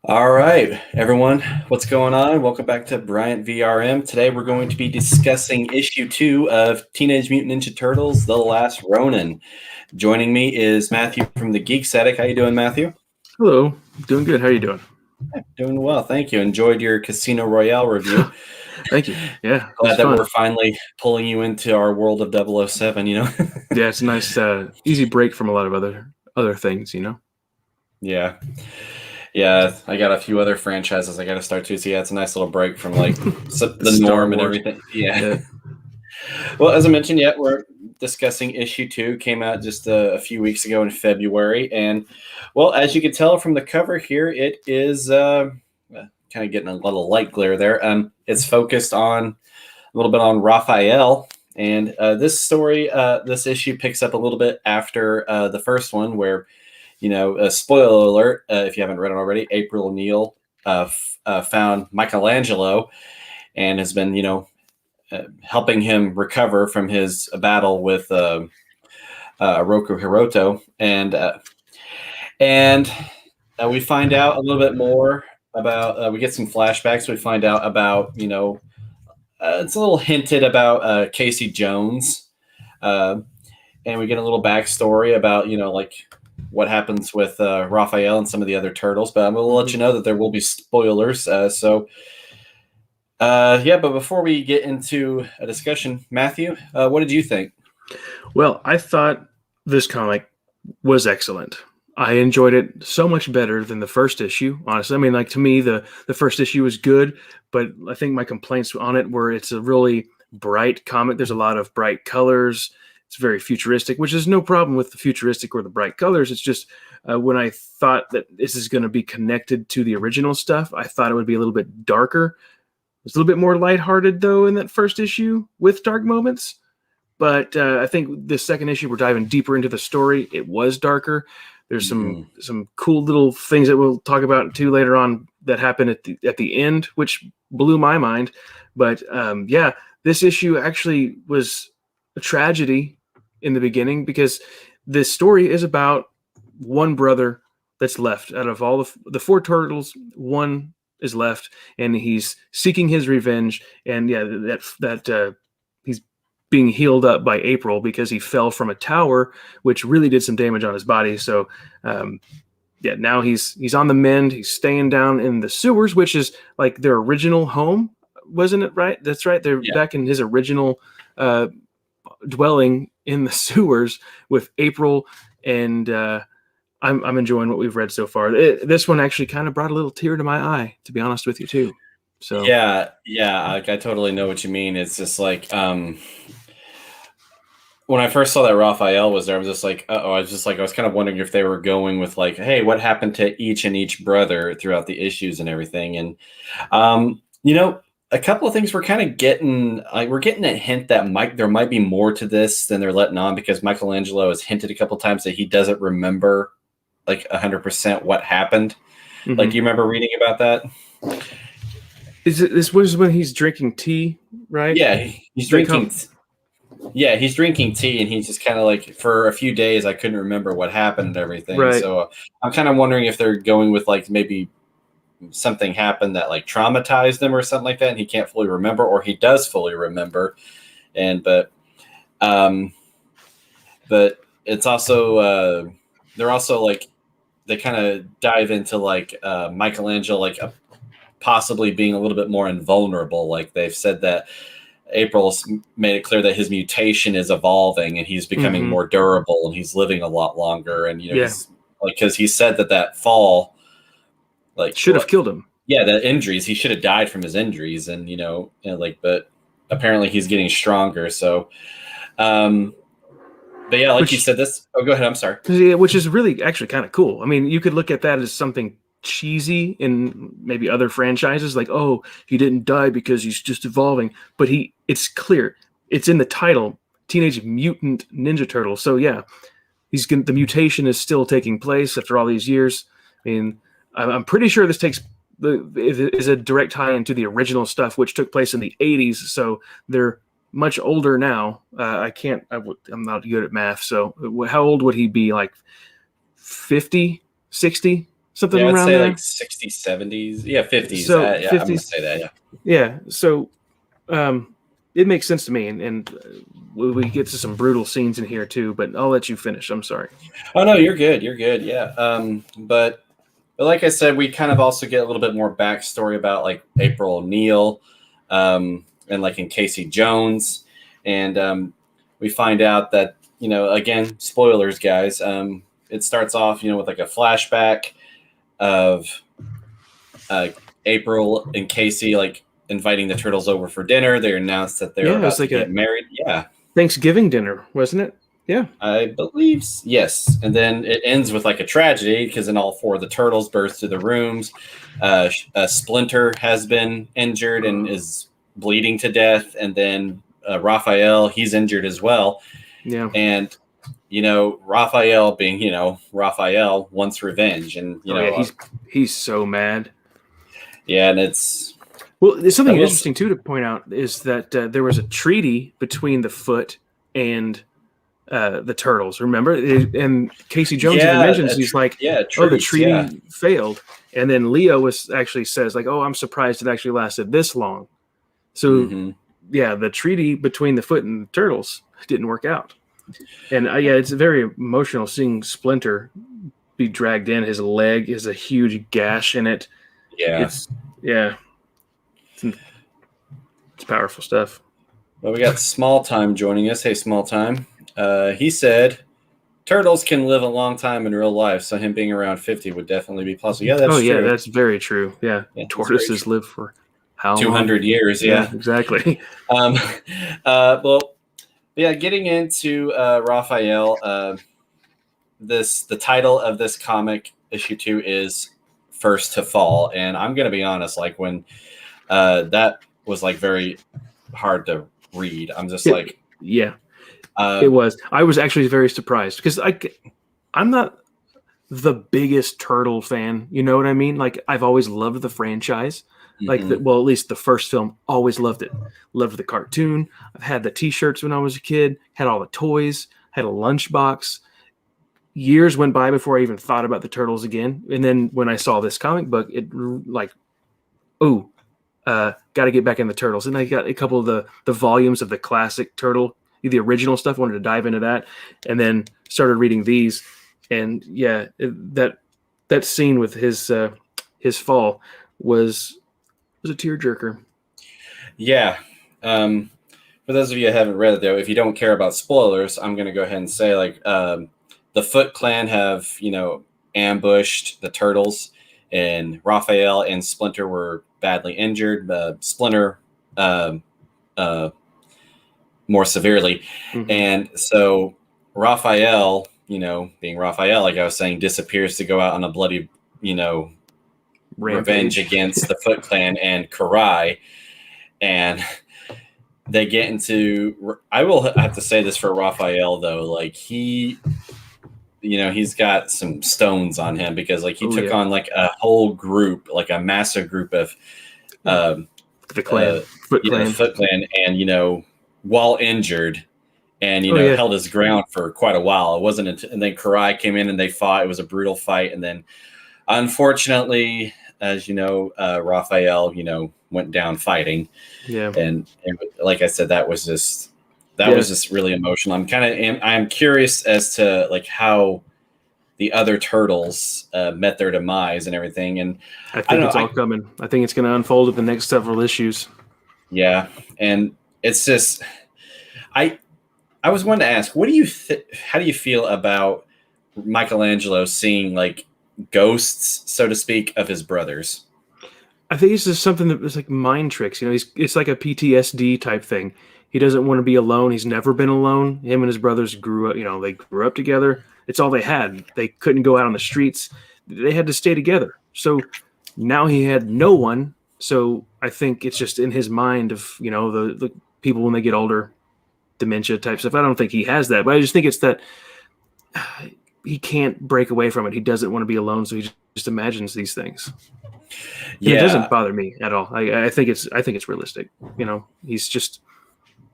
All right, everyone, what's going on? Welcome back to Bryant VRM. Today we're going to be discussing issue 2 of Teenage Mutant Ninja Turtles: The Last Ronin. Joining me is Matthew from the Geeks Attic. How you doing, Matthew? Hello, doing good. How are you doing? Doing well, thank you. Enjoyed your Casino Royale review. Thank you. Yeah, it Glad was that fun. we're finally pulling you into our world of 007, Yeah, it's a nice, easy break from a lot of other things. Yeah. Yeah, I got a few other franchises I got to start to. So yeah, it's a nice little break from like the Star norm and Wars. everything. Yeah. Yeah. Well, as I mentioned, yeah, we're discussing issue 2. Came out just a few weeks ago in February, and well, as you can tell from the cover here, it is kind of getting a little light glare there. It's focused on a little bit on Raphael, and this story, this issue picks up a little bit after the first one, where spoiler alert, if you haven't read it already, April O'Neil found Michelangelo and has been helping him recover from his battle with Oroku Hiroto, and we find out a little bit more about. We get some flashbacks. We find out about it's a little hinted about Casey Jones, uh, and we get a little backstory about like what happens with Raphael and some of the other turtles. But I'm going to let you know that there will be spoilers. Yeah, but before we get into a discussion, Matthew, what did you think? Well, I thought this comic was excellent. I enjoyed it so much better than the first issue. Honestly, I mean, like to me, the first issue was good, but I think my complaints on it were it's a really bright comic. There's a lot of bright colors. It's very futuristic, which is no problem with the futuristic or the bright colors. It's just when I thought that this is going to be connected to the original stuff, I thought it would be a little bit darker. It's a little bit more lighthearted though in that first issue with dark moments. But I think the second issue we're diving deeper into the story. It was darker. There's some cool little things that we'll talk about too later on that happen at the end, which blew my mind. But yeah, this issue actually was a tragedy in the beginning because this story is about one brother that's left out of all the four turtles. One is left, and he's seeking his revenge. And yeah, that he's being healed up by April because he fell from a tower, which really did some damage on his body. So, yeah, now he's on the mend. He's staying down in the sewers, which is like their original home, wasn't it? Right? That's right. They're back in his original dwelling in the sewers with April, and I'm enjoying what we've read so far. This one actually kind of brought a little tear to my eye, to be honest with you too. So yeah, I totally know what you mean. It's just like when I first saw that Raphael was there, I was just like, I was kind of wondering if they were going with like, hey, what happened to each brother throughout the issues and everything. And a couple of things we're kind of getting, we're getting a hint that there might be more to this than they're letting on, because Michelangelo has hinted a couple of times that he doesn't remember like 100% what happened. Mm-hmm. Like, do you remember reading about that? This was when he's drinking tea, right? Yeah, he's drinking. Yeah, he's drinking tea, and he's just kind of like, for a few days, I couldn't remember what happened and everything. Right. So I'm kind of wondering if they're going with like maybe something happened that like traumatized him or something like that, and he can't fully remember, or he does fully remember. But it's also they're also like, they kind of dive into like Michelangelo like possibly being a little bit more invulnerable. Like they've said that April's made it clear that his mutation is evolving and he's becoming more durable and he's living a lot longer. And he's like, because he said that fall like should have killed him. Yeah, the injuries, he should have died from his injuries, and but apparently he's getting stronger. So, but yeah, like you said, this. Oh, go ahead. I'm sorry. Yeah, which is really actually kind of cool. I mean, you could look at that as something cheesy in maybe other franchises, like, oh, he didn't die because he's just evolving, but it's clear, it's in the title, Teenage Mutant Ninja Turtles. So yeah, the mutation is still taking place after all these years. I mean, I'm pretty sure this is a direct tie into the original stuff, which took place in the 80s. So they're much older now. I'm not good at math. So how old would he be? Like 50, 60? something Yeah, I'd around say there. like 60s, 70s. Yeah, 50s. So Yeah, I'm gonna 50s, say that. Yeah. yeah. So it makes sense to me, and we get to some brutal scenes in here too. But I'll let you finish. I'm sorry. Oh no, you're good. You're good. Yeah. But like I said, we kind of also get a little bit more backstory about like April O'Neil, and like in Casey Jones, and we find out that again, spoilers, guys. It starts off with like a flashback of uh, April and Casey like inviting the turtles over for dinner. They announced that they're Yeah, it was about to like get a married. Yeah, Thanksgiving dinner, wasn't it? Yeah. I believe yes. And then it ends with like a tragedy because then all four of the turtles burst through the rooms. Splinter has been injured and is bleeding to death, and then Raphael, he's injured as well. Yeah. And Raphael being Raphael wants revenge, and he's so mad. yeah, and it's Well, there's something interesting too to point out is that there was a treaty between the Foot and the turtles. Remember, and Casey Jones even mentions he's like, "Oh, the treaty failed," and then Leo actually says like, "Oh, I'm surprised it actually lasted this long." So, yeah, the treaty between the Foot and the turtles didn't work out, and yeah, it's very emotional seeing Splinter be dragged in. His leg is a huge gash in it. Yeah, it's powerful stuff. Well, we got Small Time joining us. Hey, Small Time. He said turtles can live a long time in real life, so him being around 50 would definitely be possible. Yeah, that's true. That's very true. Yeah, tortoises live for how 200 long? years. Yeah, exactly. Well, yeah, getting into Raphael. The title of this comic issue 2 is First to Fall, and I'm gonna be honest. Like when that was like very hard to read. I'm just like, yeah, it was. I was actually very surprised because I'm not the biggest turtle fan. You know what I mean? Like I've always loved the franchise. Like at least the first film, always loved it. Loved the cartoon. I've had the T-shirts when I was a kid. Had all the toys. Had a lunchbox. Years went by before I even thought about the turtles again. And then when I saw this comic book, it like, got to get back in the turtles. And I got a couple of the volumes of the classic turtle, the original stuff. Wanted to dive into that, and then started reading these. And yeah, that scene with his fall was a tearjerker. Yeah. For those of you who haven't read it, though, if you don't care about spoilers, I'm going to go ahead and say like the Foot Clan have ambushed the turtles, and Raphael and Splinter were badly injured. Splinter more severely, and so Raphael, being Raphael, like I was saying, disappears to go out on a bloody, revenge against the Foot Clan and Karai, and they get into. I will have to say this for Raphael though, like he's got some stones on him because like he took on like a whole group, like a massive group of the clan, Foot Clan, and while injured, and held his ground for quite a while. It wasn't until, and then Karai came in and they fought. It was a brutal fight, and then unfortunately, as Raphael went down fighting. Yeah, and like I said, that was just really emotional. I'm curious as to like how the other turtles met their demise and everything. And I think it's all coming. I think it's going to unfold in the next several issues. Yeah, and it's just I was wanting to ask, what do you how do you feel about Michelangelo seeing like ghosts, so to speak, of his brothers? I think it's just something that was like mind tricks. It's like a PTSD type thing. He doesn't want to be alone. He's never been alone. Him and his brothers grew up, they grew up together. It's all they had. They couldn't go out on the streets. They had to stay together. So now he had no one. So I think it's just in his mind of, the people when they get older, dementia type stuff. I don't think he has that, but I just think it's that he can't break away from it. He doesn't want to be alone. So he just imagines these things. Yeah. And it doesn't bother me at all. I think it's realistic. He's just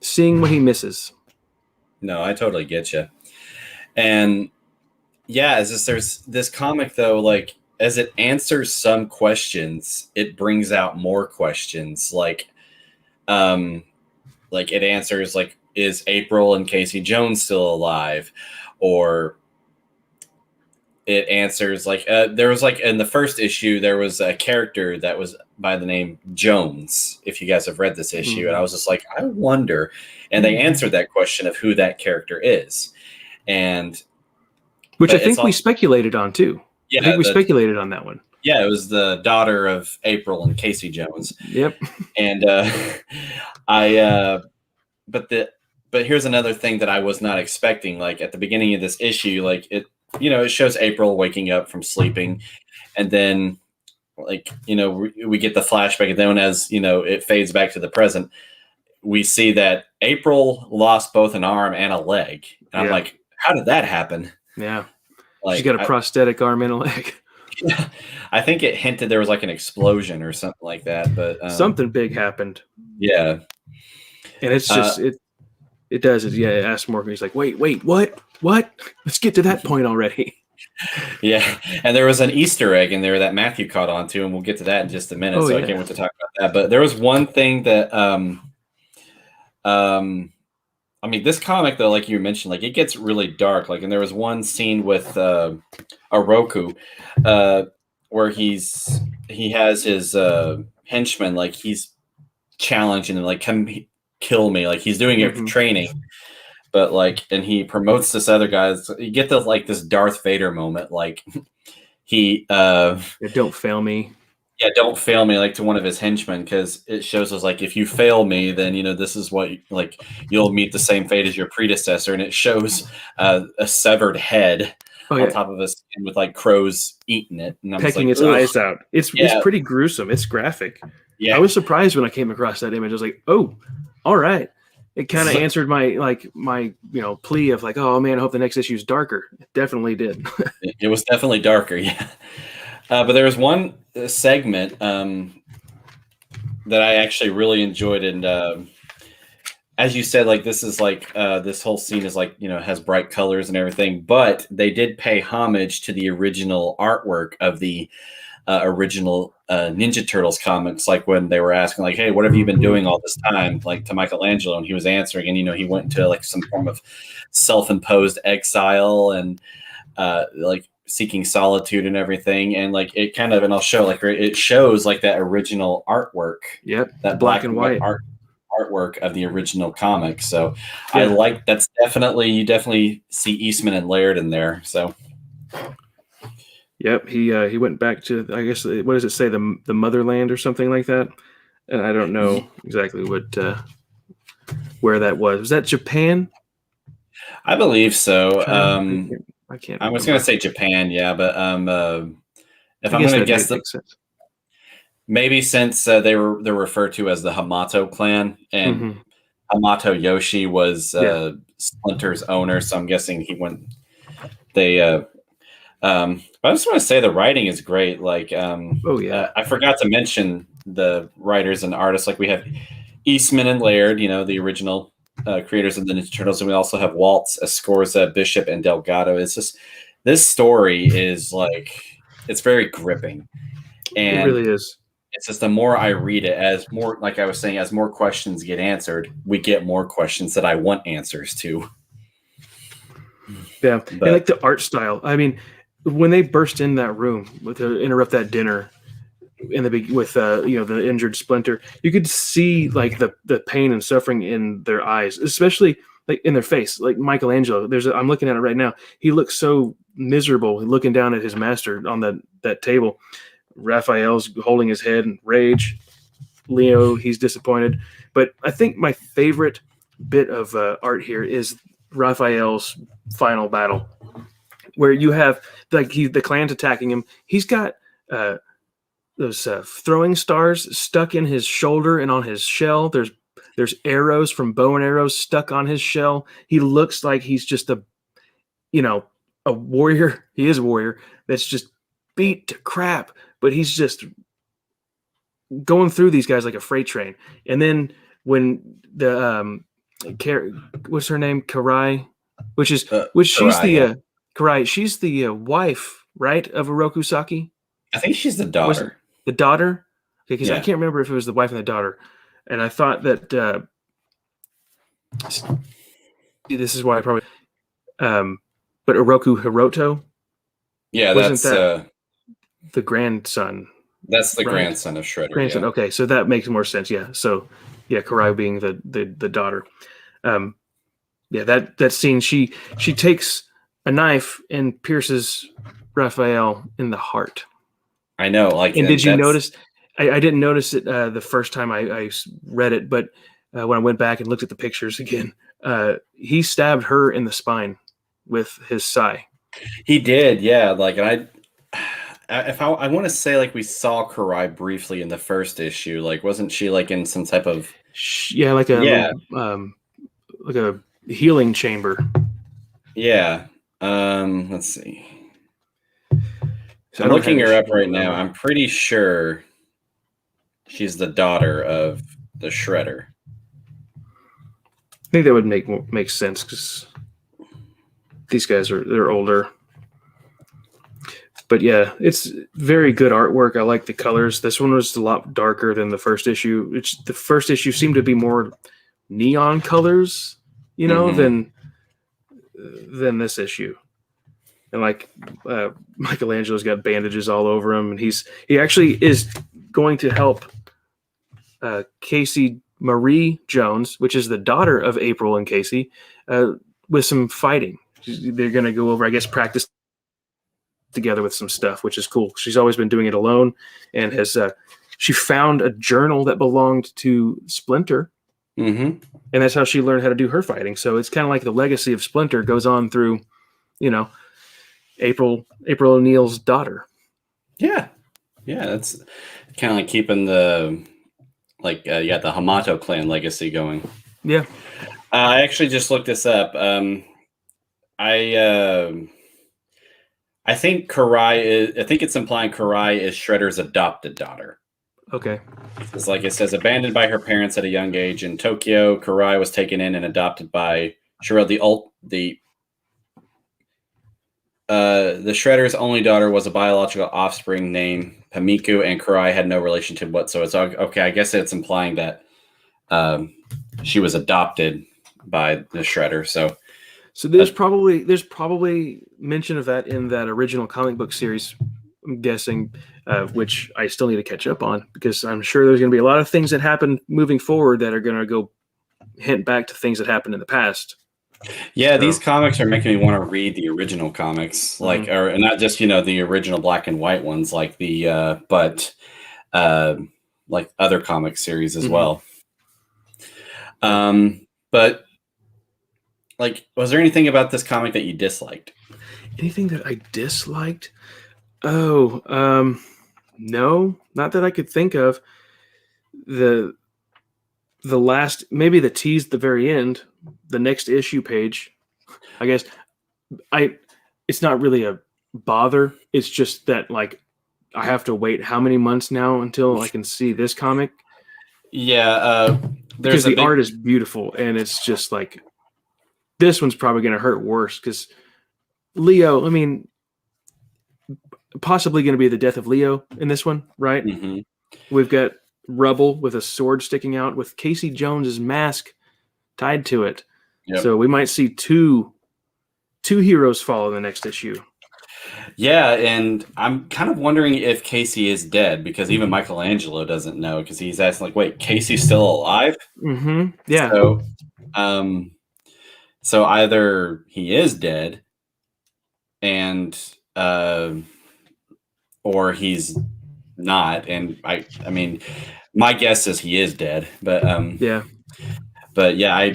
seeing what he misses. No, I totally get you. And yeah, it's just there's this comic though, like as it answers some questions, it brings out more questions. Like it answers like, is April and Casey Jones still alive? Or it answers like, there was like in the first issue, there was a character that was by the name Jones. If you guys have read this issue, and I was just like, I wonder, and they answered that question of who that character is, and which I think we speculated on too. Yeah, I think we speculated on that one. Yeah, it was the daughter of April and Casey Jones. Yep. And but here's another thing that I was not expecting. Like at the beginning of this issue, like it shows April waking up from sleeping, and then like we get the flashback, and then as it fades back to the present, we see that April lost both an arm and a leg. And I'm like, how did that happen? Yeah, like, she's got a prosthetic arm and a leg. Yeah, I think it hinted there was like an explosion or something like that, but something big happened. Yeah, and it's just it does it. Yeah, it asks Morgan. He's like, wait, what? Let's get to that point already. Yeah, and there was an Easter egg in there that Matthew caught on to, and we'll get to that in just a minute. I can't wait to talk about that. But there was one thing that I mean, this comic though, like you mentioned, like it gets really dark. Like, and there was one scene with Oroku, where he has his henchman, like he's challenging him, like, come kill me, like he's doing it for training, but like, and he promotes this other guy. You get the like this Darth Vader moment, like he don't fail me. Yeah, don't fail me, like to one of his henchmen, because it shows us like, if you fail me, then this is what like you'll meet the same fate as your predecessor, and it shows a severed head on top of us with like crows eating it, and pecking its eyes out. It's pretty gruesome. It's graphic. Yeah, I was surprised when I came across that image. I was like, oh, all right. It kind of answered my plea of like, oh man, I hope the next issue is darker. It definitely did. It was definitely darker, yeah. But there was one segment that I actually really enjoyed, and as you said, like this is like this whole scene is like has bright colors and everything, but they did pay homage to the original artwork of the original Ninja Turtles comics. Like when they were asking, like, "Hey, what have you been doing all this time?" Like to Michelangelo, and he was answering, and he went into like some form of self-imposed exile and like seeking solitude and everything, and like it kind of, and I'll show, like it shows like that original artwork, that black and white artwork of the original comic. So I like, that's definitely, you definitely see Eastman and Laird in there. So he went back to, I guess, what does it say, the motherland or something like that, and I don't know exactly what where that was that Japan? I believe so. I can't. I was going to say Japan, but if I'm going to guess, maybe since they're referred to as the Hamato clan, and Hamato Yoshi was Splinter's owner, so I'm guessing he went. But I just want to say the writing is great. Like, I forgot to mention the writers and artists. Like we have Eastman and Laird, the original creators of the Ninja Turtles, and we also have Waltz, Escorza, Bishop, and Delgado. It's just, this story is like, it's very gripping, and it really is. It's just, the more I read it, as more, like I was saying, as more questions get answered, we get more questions that I want answers to. Yeah, and like the art style. I mean, when they burst in that room to interrupt that dinner with the injured Splinter, you could see like the pain and suffering in their eyes, especially like in their face. Like Michelangelo, I'm looking at it right now. He looks so miserable looking down at his master on that table. Raphael's holding his head in rage. Leo, he's disappointed. But I think my favorite bit of art here is Raphael's final battle, where you have like the clan's attacking him. He's got those throwing stars stuck in his shoulder and on his shell. There's arrows from bow and arrows stuck on his shell. He looks like he's just a warrior. He is a warrior that's just beat to crap, but he's just going through these guys like a freight train. And then when the what's her name, Karai, she's the Karai, she's the wife, right, of Oroku Saki. I think she's the Was it daughter. the daughter? Okay, because I Yeah. can't remember if it was the wife and the daughter. And I thought that this is why I probably. But Oroku Hiroto Yeah, wasn't that the grandson, that's the right? grandson of Shredder. Grandson. Yeah. Okay, so that makes more sense. Yeah. So yeah, Karai being the daughter. Um, yeah, that scene. She takes a knife and pierces Raphael in the heart. I know. Like, And and did you that's notice? I didn't notice it the first time I read it, but when I went back and looked at the pictures again, he stabbed her in the spine with his sai. he did. Yeah. Like, and I want to say like we saw Karai briefly in the first issue. Like, wasn't she like in some type of Yeah, like a yeah, little, like a healing chamber. yeah. Let's see. So I I'm don't have looking her up issue right now. number. I'm pretty sure she's the daughter of the Shredder. I think that would make sense because these guys they're older. But yeah, it's very good artwork. I like the colors. This one was a lot darker than the first issue. The first issue seemed to be more neon colors, than this issue. And like Michelangelo's got bandages all over him, and he actually is going to help Casey Marie Jones, which is the daughter of April and Casey, with some fighting. They're going to go over, I guess, practice together with some stuff, which is cool. She's always been doing it alone, and she found a journal that belonged to Splinter, and that's how she learned how to do her fighting. So it's kind of like the legacy of Splinter goes on through, April O'Neil's daughter. Yeah, that's kind of like keeping the the Hamato clan legacy going. Yeah. I actually just looked this up. I think it's implying Karai is Shredder's adopted daughter. Okay. It's like it says, abandoned by her parents at a young age in Tokyo, Karai was taken in and adopted by Shredder. The Shredder's only daughter was a biological offspring named Pamiku, and Karai had no relationship whatsoever. So, okay, I guess it's implying that she was adopted by the Shredder. So there's probably mention of that in that original comic book series, I'm guessing, which I still need to catch up on because I'm sure there's going to be a lot of things that happen moving forward that are going to go hint back to things that happened in the past. Yeah, these comics are making me want to read the original comics, or not just the original black and white ones, like but like other comic series as well. But like, was there anything about this comic that you disliked? Anything that I disliked? Oh, no, not that I could think of. The last, maybe the tease at the very end, the next issue page, I guess it's not really a bother. It's just that like I have to wait how many months now until I can see this comic. Yeah, because the art is beautiful, and it's just like this one's probably going to hurt worse because Leo. I mean, possibly going to be the death of Leo in this one, right? Mm-hmm. We've got Rubble with a sword sticking out with Casey Jones's mask tied to it. Yep. So we might see two heroes fall in the next issue. Yeah, and I'm kind of wondering if Casey is dead because even Michelangelo doesn't know because he's asking like, "Wait, Casey's still alive?" Mm-hmm. Yeah. So either he is dead, and or he's not. And I mean, my guess is he is dead. But yeah. But yeah,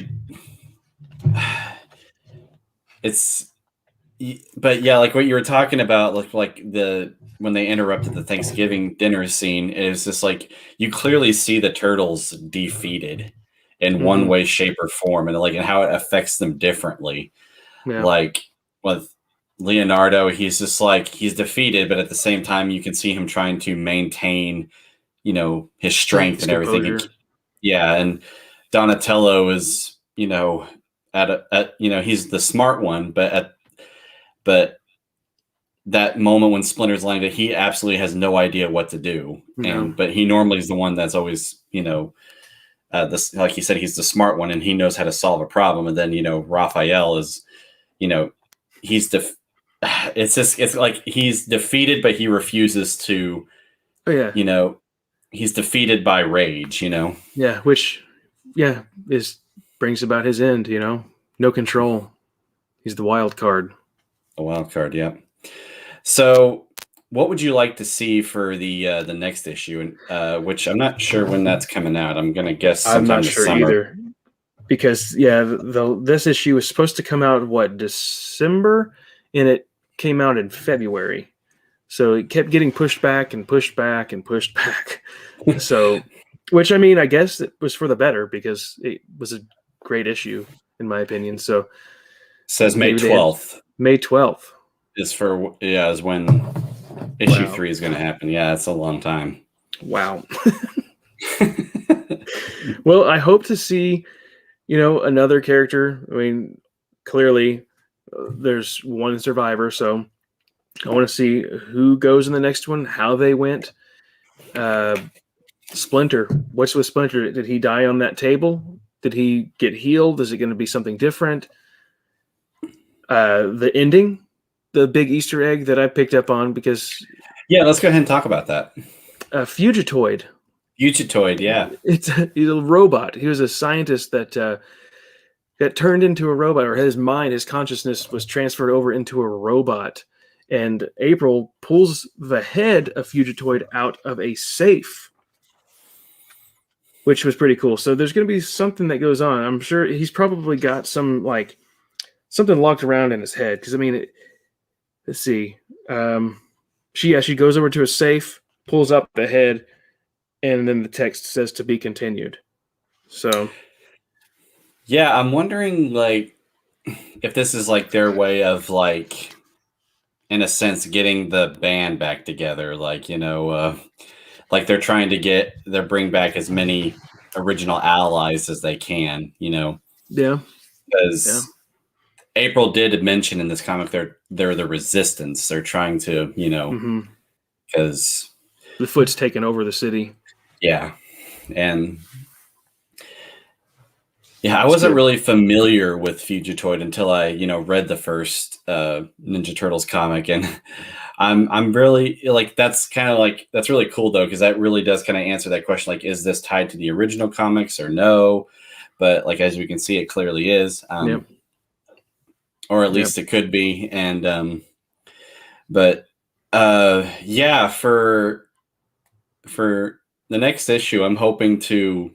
But yeah, like what you were talking about, like when they interrupted the Thanksgiving dinner scene, is just like you clearly see the turtles defeated in one way, shape, or form, and how it affects them differently. Yeah. Like with Leonardo, he's just like he's defeated, but at the same time, you can see him trying to maintain, his strength and everything. And Donatello is, he's the smart one, but that moment when Splinter's lying that he absolutely has no idea what to do, but he normally is the one that's always, this, like he said, he's the smart one and he knows how to solve a problem. And then Raphael is, he's it's like he's defeated, but he refuses to. Oh yeah. He's defeated by rage. Yeah, which brings about his end. No control. He's the wild card. The wild card, yeah. So, what would you like to see for the next issue? And which I'm not sure when that's coming out. I'm gonna guess sometime I'm not sure summer. either, because this issue was supposed to come out December, and it came out in February, so it kept getting pushed back and pushed back and pushed back. So, which I guess it was for the better because it was a great issue in my opinion. So, it says May 12th. May 12th is when issue 3 is going to happen. Yeah, it's a long time. Wow. Well, I hope to see, another character. Clearly there's one survivor, so I want to see who goes in the next one, how they went. Splinter. What's with Splinter? Did he die on that table? Did he get healed? Is it going to be something different? The ending, the big Easter egg that I picked up on because... Yeah, let's go ahead and talk about that. Fugitoid. Fugitoid, yeah. He's a robot. He was a scientist that turned into a robot, or his consciousness was transferred over into a robot. And April pulls the head of Fugitoid out of a safe, which was pretty cool. So there's going to be something that goes on. I'm sure he's probably got something locked around in his head. Because let's see. She goes over to a safe, pulls up the head, and then the text says to be continued. So, yeah, I'm wondering if this is their way of in a sense getting the band back together. They're trying to bring back as many original allies as they can. Yeah, because April did mention in this comic they're the resistance. They're trying to because the Foot's taken over the city. Yeah. And I wasn't really familiar with Fugitoid until I, read the first Ninja Turtles comic. And I'm really that's really cool though, because that really does kind of answer that question. Is this tied to the original comics or no? But as we can see, it clearly is. Or at least it could be. And for the next issue, I'm hoping to.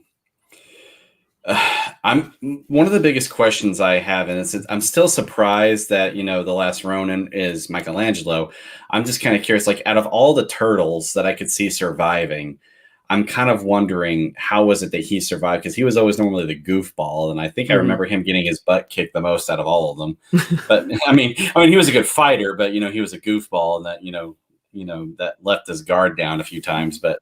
I'm one of the biggest questions I have, and I'm still surprised that the Last Ronin is Michelangelo. I'm just kind of curious, out of all the turtles that I could see surviving, I'm kind of wondering how was it that he survived, because he was always normally the goofball, and I think I remember him getting his butt kicked the most out of all of them. But I mean, he was a good fighter, but he was a goofball, and that that left his guard down a few times. But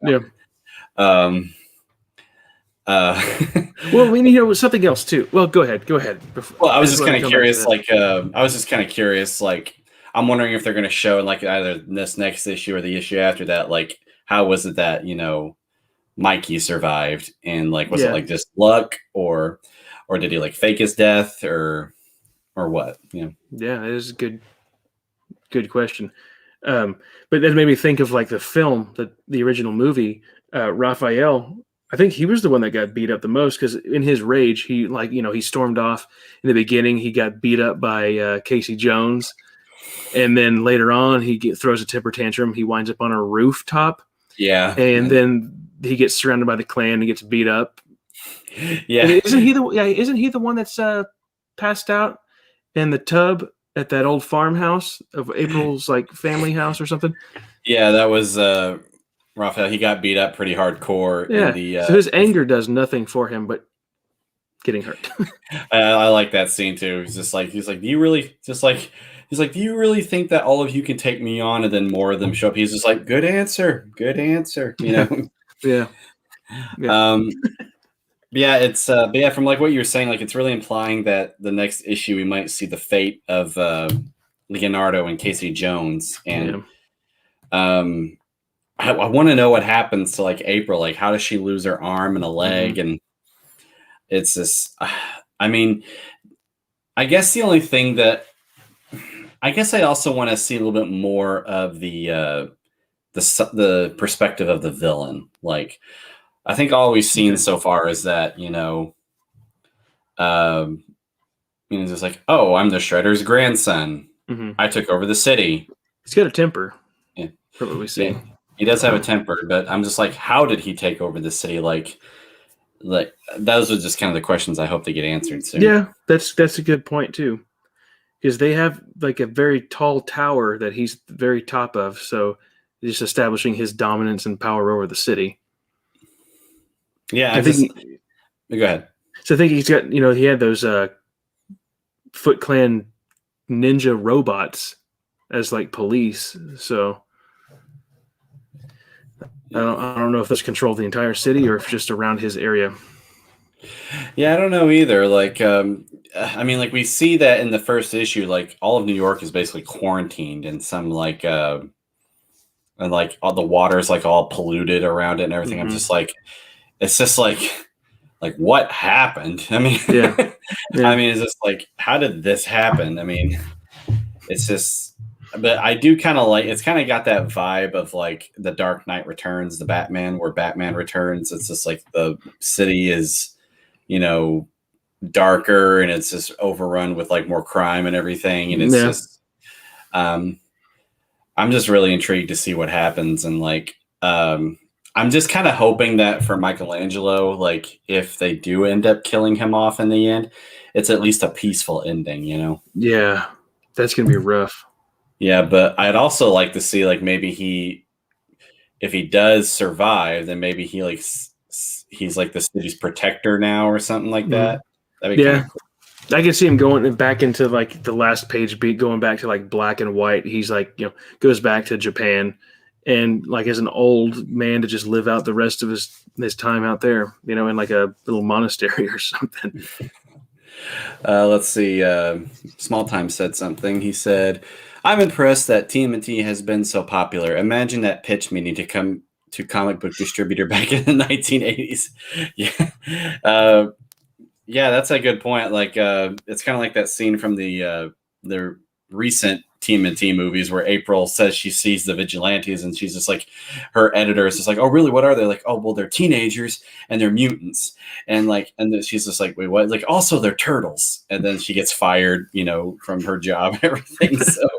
well, something else too. Well, go ahead. Well, I was just kind of curious. I'm wondering if they're going to show in either this next issue or the issue after that, how was it that Mikey survived, and was it just luck, or did he fake his death, or what? Yeah, it is a good question. But that made me think of the film, the original movie. Raphael, I think he was the one that got beat up the most, because in his rage, he he stormed off in the beginning. He got beat up by Casey Jones, and then later on he throws a temper tantrum. He winds up on a rooftop. Yeah, and then he gets surrounded by the clan and gets beat up. Yeah, and isn't he the one that's passed out in the tub at that old farmhouse of April's family house or something? Yeah, that was Raphael. He got beat up pretty hardcore. Yeah, so his anger does nothing for him but getting hurt. I like that scene too. He's like, do you really do you really think that all of you can take me on? And then more of them show up. He's just like, good answer. Yeah. It's but yeah, from what you were saying, it's really implying that the next issue we might see the fate of Leonardo and Casey Jones, and I want to know what happens to like April. Like, how does she lose her arm and a leg? And it's this. I mean, I guess the only thing that I guess I also want to see a little bit more of the perspective of the villain. Like, I think all we've seen so far is that it's just like, oh, I'm the Shredder's grandson. I took over the city. He's got a temper. Yeah, from what we see. Yeah. He does have a temper, but I'm just like, how did he take over the city? Like those are just kind of the questions I hope they get answered soon. Yeah, that's a good point too, because they have like a very tall tower that he's the very top of, so just establishing his dominance and power over the city. Yeah, go ahead. So I think he's got, he had those Foot Clan ninja robots as like police. So I don't know if those control the entire city or if just around his area. Yeah, I don't know either. Like, I mean, like we see that in the first issue, like all of New York is basically quarantined in some like, and like all the water is like all polluted around it and everything. I'm just like, it's just like what happened? I mean, yeah. I mean, it's just like, how did this happen? I mean, it's just, but I do kind of like, it's kind of got that vibe of like the Dark Knight Returns, the Batman, where Batman returns. It's just like the city is, darker and it's just overrun with like more crime and everything. And it's just, I'm just really intrigued to see what happens. And like, I'm just kind of hoping that for Michelangelo, like if they do end up killing him off in the end, it's at least a peaceful ending, Yeah, that's going to be rough. Yeah, but I'd also like to see like maybe if he does survive, then maybe he's like the city's protector now or something like that. That'd be kind of cool. I can see him going back into like the last page beat, going back to like black and white. He's like, goes back to Japan and like as an old man to just live out the rest of his time out there, in like a little monastery or something. Let's see. Small Time said something. He said, I'm impressed that TMNT has been so popular. Imagine that pitch meeting to come to comic book distributor back in the 1980s. Yeah. Yeah, that's a good point. Like, it's kind of like that scene from the recent TMNT movies where April says she sees the vigilantes and she's just like, her editor is just like, oh, really? What are they? Like, oh, well, they're teenagers and they're mutants. And like, and then she's just like, wait, what? Like, also they're turtles. And then she gets fired, from her job and everything. So,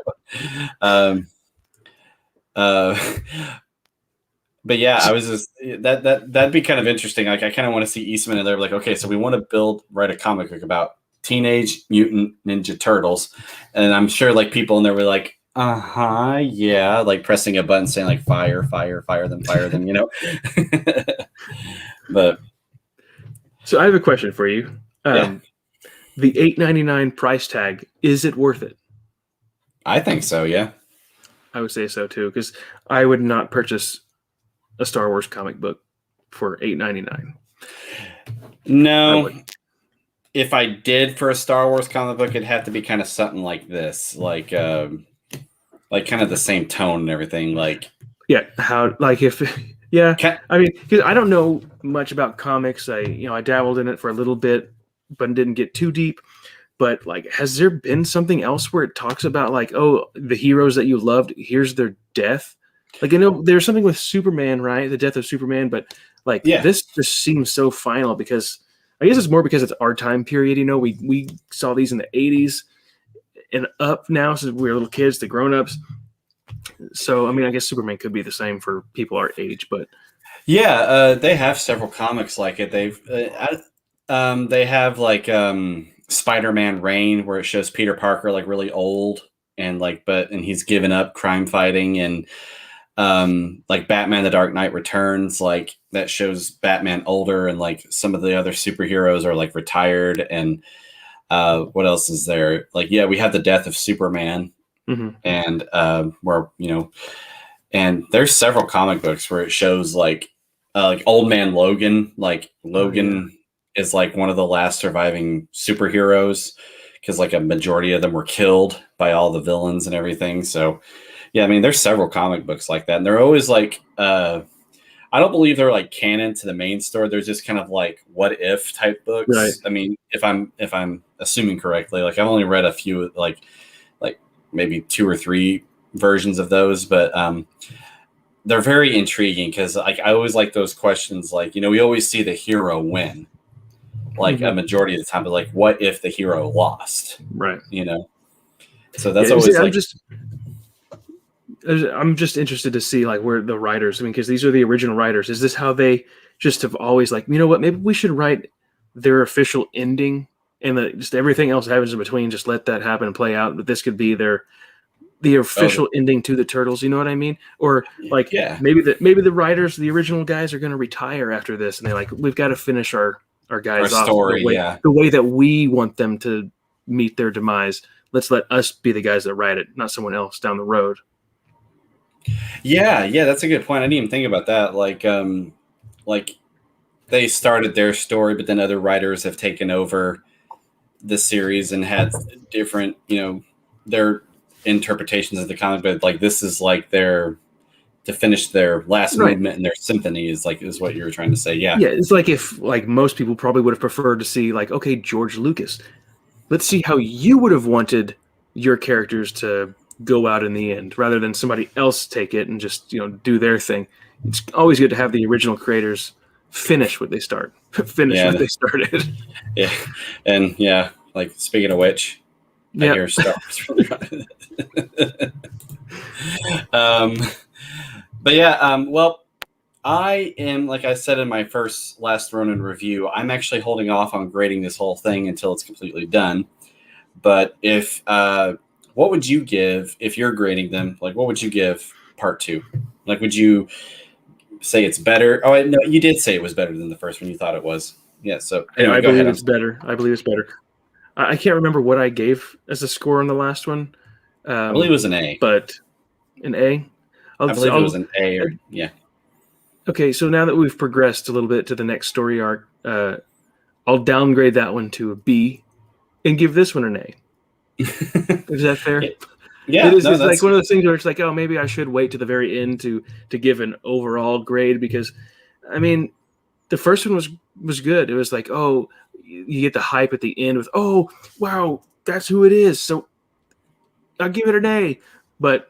but yeah, I was just that'd be kind of interesting. Like, I kind of want to see Eastman and they're like, okay, so we want to write a comic book about Teenage Mutant Ninja Turtles, and I'm sure like people in there were like, yeah, like pressing a button saying like fire them, But so I have a question for you. The $8.99 price tag, is it worth it? I think so. Yeah, I would say so too, because I would not purchase a Star Wars comic book for $8.99. No. If I did for a Star Wars comic book, it'd have to be kind of something like this, like kind of the same tone and everything. Like, yeah, I mean, because I don't know much about comics. I dabbled in it for a little bit, but didn't get too deep. But like, has there been something else where it talks about like, oh, the heroes that you loved, here's their death? Like, I know there's something with Superman, right? The death of Superman, but like, this just seems so final because. I guess it's more because it's our time period. We saw these in the 80s and up now since we were little kids, the grown-ups. So, I mean, I guess Superman could be the same for people our age, but they have several comics like it. They have like Spider-Man Reign, where it shows Peter Parker like really old and like, and he's given up crime fighting, and like Batman the Dark Knight Returns, like that shows Batman older and like some of the other superheroes are like retired. And what else is there? Like, yeah, we have the death of Superman, and where and there's several comic books where it shows like Old Man Logan. Like Logan is like one of the last surviving superheroes because like a majority of them were killed by all the villains and everything. So yeah, I mean, there's several comic books like that, and they're always like, I don't believe they're like canon to the main story. They're just kind of like what if type books. Right. I mean, if I'm assuming correctly, like I've only read a few, like maybe 2 or 3 versions of those, but they're very intriguing because like I always like those questions. Like, we always see the hero win, like a majority of the time, but like what if the hero lost? Right. So that's always like. I'm just interested to see like where the writers, because these are the original writers. Is this how they just have always like, you know what, maybe we should write their official ending and just everything else happens in between. Just let that happen and play out. But this could be the official ending to the Turtles. You know what I mean? Or like, maybe the writers, the original guys are going to retire after this. And they're like, we've got to finish our guys off story, the way that we want them to meet their demise. Let's let us be the guys that write it, not someone else down the road. Yeah, that's a good point. I didn't even think about that. Like they started their story, but then other writers have taken over the series and had different, their interpretations of the comic. But like this is like to finish their last movement in their symphony is what you were trying to say. Yeah, it's like if like most people probably would have preferred to see like, okay, George Lucas, let's see how you would have wanted your characters to go out in the end rather than somebody else take it and just do their thing. It's always good to have the original creators finish what they started. Yeah, and like speaking of which, I hear Star Wars. But well, I am, like I said in my first Last Ronin review, I'm actually holding off on grading this whole thing until it's completely done. But if what would you give if you're grading them? Like, what would you give part 2? Like, would you say it's better? Oh, no, you did say it was better than the first one. You thought it was. Yeah. So anyway, I believe it's better. I believe it's better. I can't remember what I gave as a score on the last one. I believe it was an A. But an A? I believe it was an A. Yeah. Okay, so now that we've progressed a little bit to the next story arc, I'll downgrade that one to a B and give this one an A. Is that fair? Yeah, it's like one of those things where it's like, oh, maybe I should wait to the very end to give an overall grade because, I mean, the first one was good. It was like, oh, you get the hype at the end with, oh, wow, that's who it is. So I'll give it an A. But,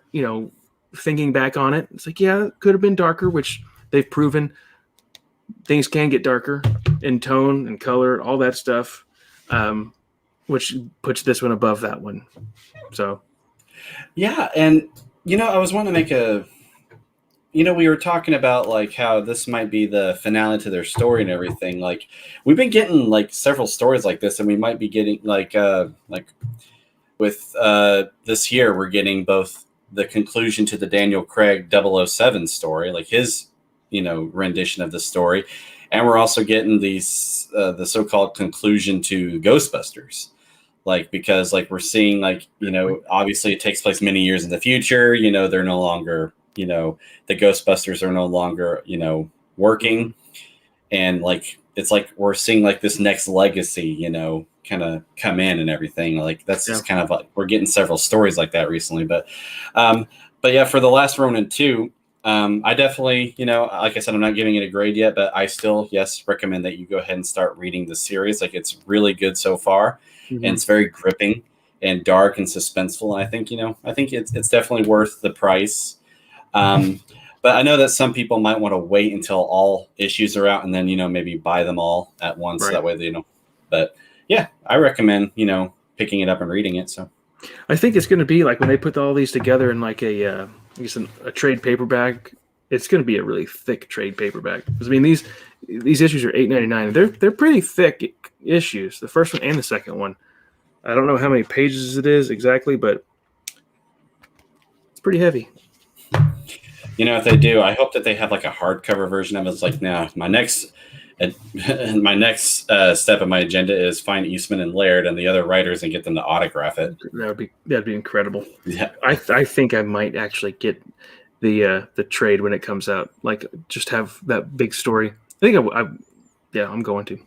thinking back on it, it's like, yeah, it could have been darker, which they've proven things can get darker in tone and color, all that stuff. Which puts this one above that one. So, yeah, and I was wanting to make we were talking about like how this might be the finale to their story and everything. Like we've been getting like several stories like this, and we might be getting like with this year we're getting both the conclusion to the Daniel Craig 007 story, like his rendition of the story, and we're also getting these the so-called conclusion to Ghostbusters. Like, because like we're seeing like, obviously it takes place many years in the future, they're no longer, the Ghostbusters are no longer, working. And like, it's like, we're seeing like this next legacy, kind of come in and everything. Like that's just kind of like, we're getting several stories like that recently, but yeah, for the Last Ronin 2, I definitely, like I said, I'm not giving it a grade yet, but I still, recommend that you go ahead and start reading the series. Like it's really good so far. Mm-hmm. And it's very gripping and dark and suspenseful. And I think it's definitely worth the price. But I know that some people might want to wait until all issues are out and then, maybe buy them all at once. Right. So that way they but yeah, I recommend, picking it up and reading it. So I think it's going to be like when they put all these together in like a trade paperback, it's going to be a really thick trade paperback. Because I mean, these issues are $8.99. They're pretty thick issues. The first one and the second one. I don't know how many pages it is exactly, but it's pretty heavy. If they do, I hope that they have like a hardcover version of it. It's like, now my next step of my agenda is find Eastman and Laird and the other writers and get them to autograph it. That'd be incredible. Yeah, I think I might actually get the trade when it comes out. Like, just have that big story. I think I'm going to.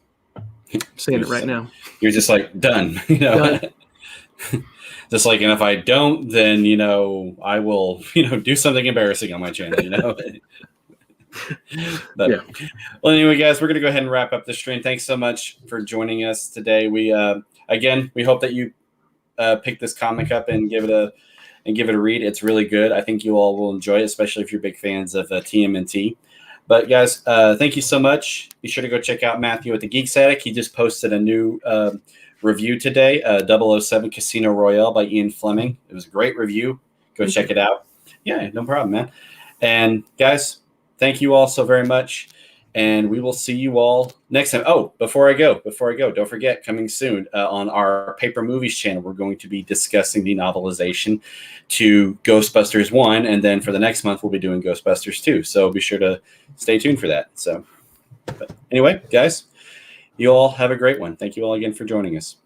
I'm saying it right now. You're just like done. Done. Just like, and if I don't, then, I will, do something embarrassing on my channel. But Yeah. well, anyway, guys, we're going to go ahead and wrap up the stream. Thanks so much for joining us today. We, again, we hope that you pick this comic up and give it a read. It's really good. I think you all will enjoy it, especially if you're big fans of TMNT. But guys, thank you so much. Be sure to go check out Matthew at the Geeks Attic. He just posted a new review today, 007 Casino Royale by Ian Fleming. It was a great review. Go check it out. Yeah, no problem, man. And guys, thank you all so very much. And we will see you all next time. Oh, before I go, don't forget, coming soon on our Paper Movies channel, we're going to be discussing the novelization to Ghostbusters 1. And then for the next month, we'll be doing Ghostbusters 2. So be sure to stay tuned for that. So, but anyway, guys, you all have a great one. Thank you all again for joining us.